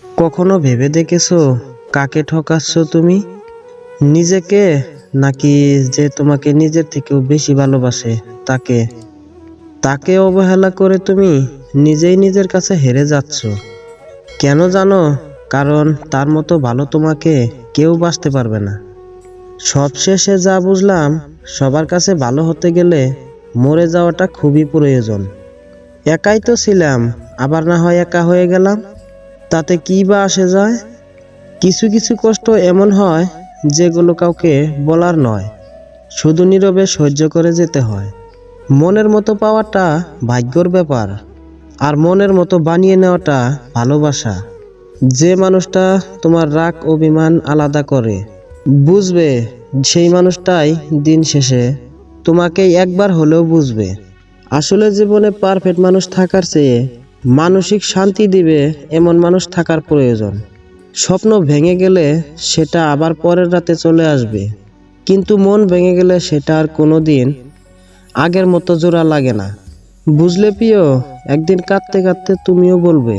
কখনো ভেবে দেখেছো কাকে ঠকাচ্ছ তুমি? নিজেকে, নাকি যে তোমাকে নিজের থেকেও বেশি ভালোবাসে তাকে? তাকে অবহেলা করে তুমি নিজেই নিজের কাছে হেরে যাচ্ছ। কেন জানো? কারণ তার মতো ভালো তোমাকে কেউ বাসতে পারবে না। সবশেষে যা বুঝলাম, সবার কাছে ভালো হতে গেলে মরে যাওয়াটা খুবই প্রয়োজন। একাই তো ছিলাম, আবার না হয় একা হয়ে গেলাম, তাতে কি বা আসে যায়? কিছু কিছু কষ্ট এমন হয় যেগুলো কাউকে বলার নয়, শুধু নীরবে সহ্য করে যেতে হয়। মনের মতো পাওয়াটা ভাগ্যর ব্যাপার, আর মনের মতো বানিয়ে নেওয়াটা ভালোবাসা। যে মানুষটা তোমার রাগ অভিমান আলাদা করে, বুঝবে, সেই মানুষটাই দিন শেষে তোমাকেই একবার হলেও বুঝবে। আসলে জীবনে পারফেক্ট মানুষ থাকার চেয়ে মানসিক শান্তি দিবে এমন মানুষ থাকার প্রয়োজন। স্বপ্ন ভেঙে গেলে সেটা আবার পরের রাতে চলে আসবে, কিন্তু মন ভেঙে গেলে সেটা আর কোনোদিন আগের মতো জোড়া লাগে না। বুঝলে প্রিয়, একদিন কাঁদতে কাঁদতে তুমিও বলবে,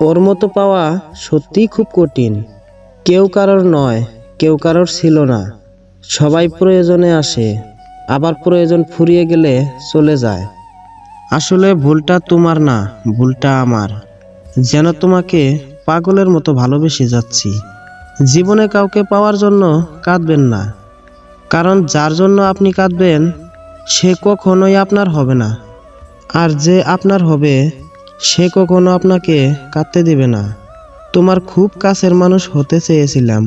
ওর মতো পাওয়া সত্যিই খুব কঠিন। কেউ কারোর নয়, কেউ কারোর ছিল না। সবাই প্রয়োজনে আসে, আবার প্রয়োজন ফুরিয়ে গেলে চলে যায়। আসলে ভুলটা তোমার না, ভুলটা আমার। যেন তোমাকে পাগলের মতো ভালোবেসে যাচ্ছি। জীবনে কাউকে পাওয়ার জন্য কাঁদবেন না, কারণ যার জন্য আপনি কাঁদবেন সে কখনোই আপনার হবে না। আর যে আপনার হবে সে কখনো আপনাকে কাঁদতে দেবে না। তোমার খুব কাছের মানুষ হতে চেয়েছিলাম,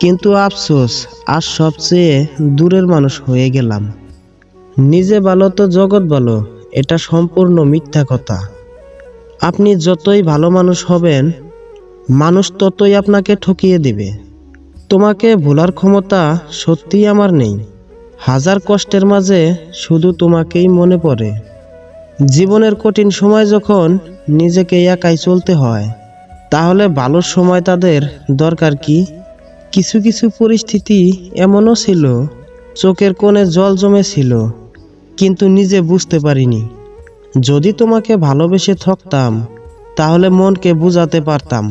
কিন্তু আফসোস আজ সবচেয়ে দূরের মানুষ হয়ে গেলাম। নিজে ভালো তো জগৎ ভালো, এটা সম্পূর্ণ মিথ্যা কথা। আপনি যতই ভালো মানুষ হবেন, মানুষ ততই আপনাকে ঠকিয়ে দিবে। তোমাকে ভোলার ক্ষমতা সত্যিই আমার নেই। হাজার কষ্টের মাঝে শুধু তোমাকেই মনে পড়ে। জীবনের কঠিন সময় যখন নিজেকে একাই চলতে হয়, তাহলে ভালো সময় তাদের দরকার কি? কিছু কিছু পরিস্থিতি এমনও ছিল, চোখের কোণে জল জমেছিল, কিন্তু নিজে বুঝতে পারিনি। যদি তোমাকে ভালোবেসে থাকতাম, তাহলে মনকে বুঝাতে পারতাম,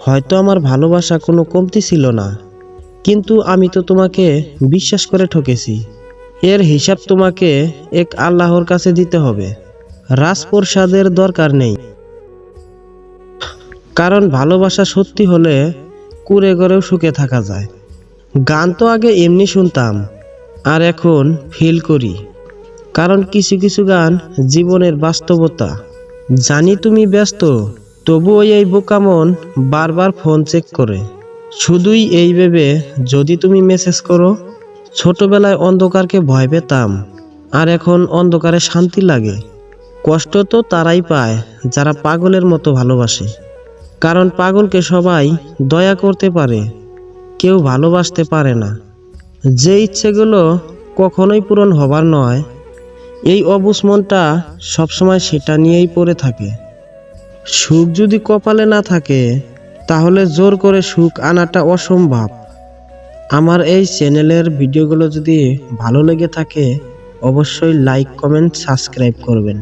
হয়তো আমার ভালোবাসা কোনো কমতি ছিল না। কিন্তু আমি তো তোমাকে বিশ্বাস করে ঠকেছি। এর হিসাব তোমাকে এক আল্লাহর কাছে দিতে হবে। রাজপ্রসাদের দরকার নেই, কারণ ভালোবাসা সত্যি হলে কুঁড়ে ঘরেও সুখে থাকা যায়। গান তো আগে এমনি শুনতাম, আর এখন ফিল করি, কারণ কিছু কিছু গান জীবনের বাস্তবতা। জানি তুমি ব্যস্ত, তবুও এই বোকা মন বারবার ফোন চেক করে, শুধুই এই ভেবে যদি তুমি মেসেজ করো। ছোটবেলায় অন্ধকারকে ভয় পেতাম, আর এখন অন্ধকারে শান্তি লাগে। কষ্ট তো তারাই পায় যারা পাগলের মতো ভালোবাসে, কারণ পাগলকে সবাই দয়া করতে পারে, কেউ ভালোবাসতে পারে না। যে ইচ্ছেগুলো কখনোই পূরণ হবার নয়, এই অবুঝ মনটা সবসময় সেটা নিয়েই পড়ে থাকে। সুখ যদি কপালে না থাকে, তাহলে জোর করে সুখ আনাটা অসম্ভব। আমার এই চ্যানেলের ভিডিওগুলো যদি ভালো লেগে থাকে, অবশ্যই লাইক কমেন্ট সাবস্ক্রাইব করবেন।